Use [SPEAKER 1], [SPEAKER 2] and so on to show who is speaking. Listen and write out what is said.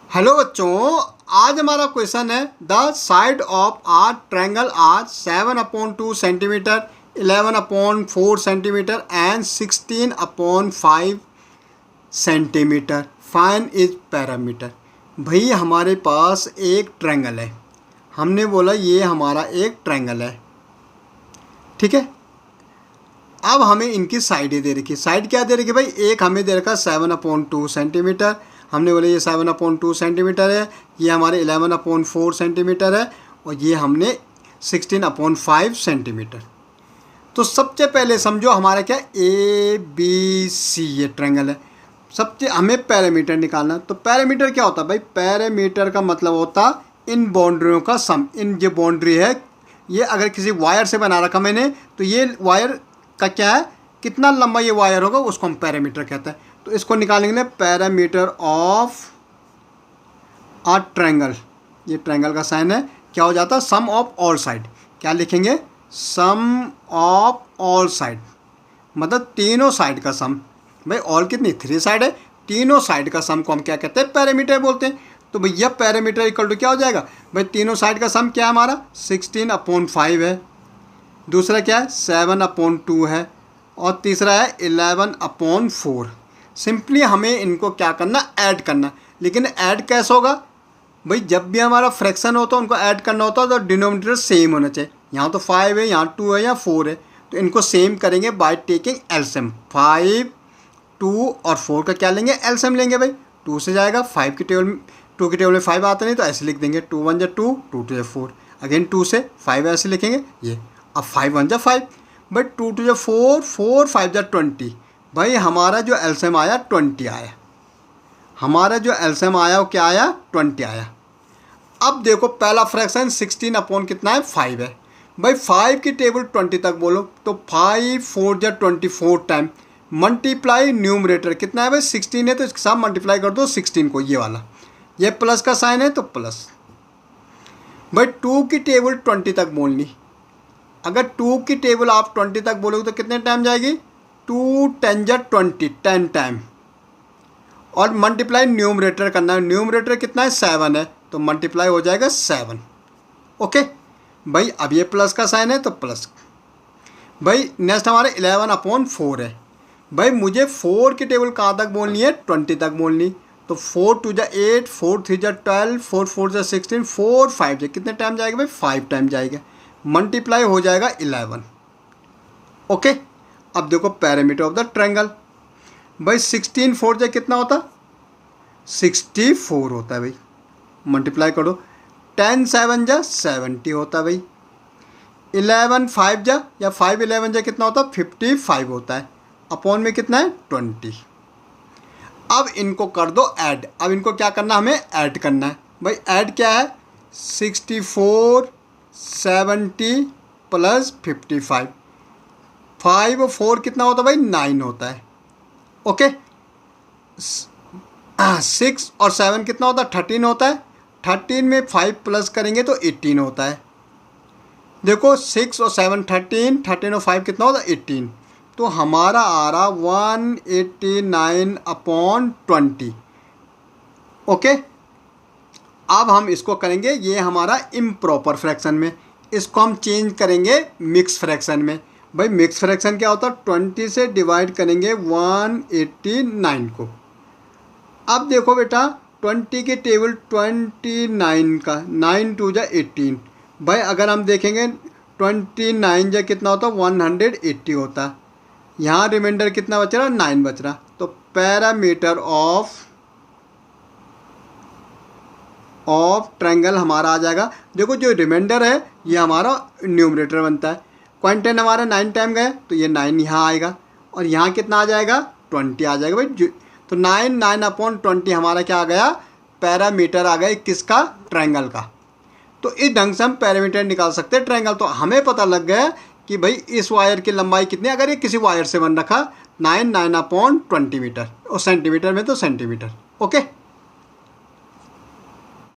[SPEAKER 1] Hello बच्चों, आज हमारा क्वेश्चन है the side of a triangle are 7/2 centimetre, 11/4 centimetre and 16/5 centimetre. Find is perimeter. भाई हमारे पास एक ट्रायंगल है, हमने बोला ये हमारा एक ट्रायंगल है, ठीक है। अब हमें इनकी साइडें दे रखी। साइड क्या दे रखी भाई? एक हमें दे रखा 7/2 सेंटीमीटर, हमने बोला ये 7/2 सेंटीमीटर है, ये हमारे 11/4 सेंटीमीटर है और ये हमने 16/5 सेंटीमीटर। तो सबसे पहले समझो हमारा क्या ABC ये ट्रायंगल है। सबसे हमें पैरामीटर निकालना। तो पैरामीटर क्या होता है भाई? पैरामीटर का मतलब होता इन बाउंड्रियों का सम। इन जो बाउंड्री है ये अगर किसी वायर से बना रखा मैंने, तो ये वायर का क्या है, कितना लंबा ये वायर होगा उसको हम पैरामीटर कहते हैं। तो इसको निकालेंगे पैरामीटर ऑफ अ ट्रायंगल। ये ट्रायंगल का साइन है, क्या हो जाता है? सम ऑफ ऑल साइड। क्या लिखेंगे? सम ऑफ ऑल साइड, मतलब तीनों साइड का सम। भाई ऑल कितनी? 3 साइड है, तीनों साइड का सम को हम क्या कहते हैं? पैरामीटर बोलते हैं। तो भैया पैरामीटर इक्वल टू क्या हो जाएगा भाई? तीनों साइड का सम क्या है हमारा? 16/5 है, दूसरा क्या है 7/2 है और तीसरा है 11/4। सिंपली हमें इनको क्या करना? ऐड करना। लेकिन ऐड कैसे होगा भाई? जब भी हमारा फ्रैक्शन होता है उनको ऐड करना होता है तो डिनोमिनेटर सेम होना चाहिए। यहाँ तो 5 है, यहाँ 2 है, यहाँ 4 है, तो इनको सेम करेंगे बाय टेकिंग एलसीएम। 5, 2 और 4 का क्या लेंगे? एलसीएम लेंगे भाई। 2 से जाएगा 5 की टेबल में, 2 की टेबल में 5 आता नहीं तो ऐसे लिख देंगे 2 1 जा 2, 2 2 जा 4। अगेन 2 से 5 ऐसे लिखेंगे ये। अब 5 1 जा 5 भाई, 2 2 जा 4, 4 5 जा 20। भाई हमारा जो एलसीएम आया 20 आया। हमारा जो एलसीएम आया वो क्या आया? 20 आया। अब देखो पहला फ्रैक्शन 16 अपॉन कितना है? 5 है। भाई 5 की टेबल 20 तक बोलो तो 5 4 जा 24 टाइम मल्टीप्लाई न्यूमरेटर कितना है भाई? 16 है तो इसके साथ मल्टीप्लाई कर दो 16 को, ये वाला। ये प्लस का साइन है तो प्लस। भाई 2 की टेबल 20 तक बोलनी। अगर 2 की टेबल आप 20 तक बोलोगे तो कितने टाइम जाएगी? 2 10 जा 20, 10 टाइम। और मल्टीप्लाई न्यूमरेटर करना है। न्यूमरेटर कितना है? 7 है, तो मल्टीप्लाई हो जाएगा 7। ओके भाई, अब ये प्लस का साइन है तो प्लस। भाई नेक्स्ट हमारे 11/4 है। भाई मुझे 4 की टेबल कहाँ तक बोलनी है? 20 तक बोलनी। तो 4 2 जा 8, 4 3 जा 12, 4 4 जा 16, 4 5 जा कितने टाइम जाएगा भाई? 5 टाइम जाएगा। मल्टीप्लाई हो जाएगा 11। ओके, अब देखो पैरामीटर ऑफ द ट्रायंगल। भाई 16 4 जा कितना होता? 64 होता है भाई। मल्टीप्लाई करो 10 7 जा 70 होता है भाई। 11 5 जा या 5 11 जा कितना होता है? 55 होता है। अपॉन में कितना है? 20। अब इनको कर दो ऐड। अब इनको क्या करना? हमें ऐड करना है। भाई ऐड क्या है? 64 70 प्लस 55। 5 और 4 कितना होता है भाई? 9 होता है। ओके, 6 और 7 कितना होता है? 13 होता है। 13 में 5 प्लस करेंगे तो 18 होता है। देखो 6 और 7 13, 13 और 5 कितना होता है? 18। तो हमारा आ रहा 189/20। ओके, अब हम इसको करेंगे, ये हमारा इम्प्रॉपर फ्रैक्शन में, इसको हम चेंज करेंगे मिक्स फ्रैक्शन में। भाई मिक्स फ्रैक्शन क्या होता है? 20 से डिवाइड करेंगे 189 को। अब देखो बेटा 20 की टेबल 29 का 9 2 जा 18। भाई अगर हम देखेंगे 29 जा कितना होता है? 180 होता है। यहाँ रिमाइंडर कितना बच रहा? 9 बच रहा। तो पैरामीटर ऑफ ट्रायंगल हमारा आ जाएगा। देखो जो रिमाइंडर है ये हमारा न्यूमरेटर बनता है। कॉइन 10 हमारा 9 टाइम गया तो ये 9 यहाँ आएगा और यहाँ कितना आ जाएगा? 20 आ जाएगा भाई। तो 9/20 हमारा क्या आ गया? पैरामीटर आ गया किसका? ट्रायंगल का। तो इस ढंग से हम पैरामीटर निकाल सकते हैं ट्रायंगल। तो हमें पता लग गया कि भाई इस वायर की लंबाई कितनी है। अगर ये किसी वायर से बन रखा 9/20 मीटर और सेंटीमीटर में तो सेंटीमीटर। ओके।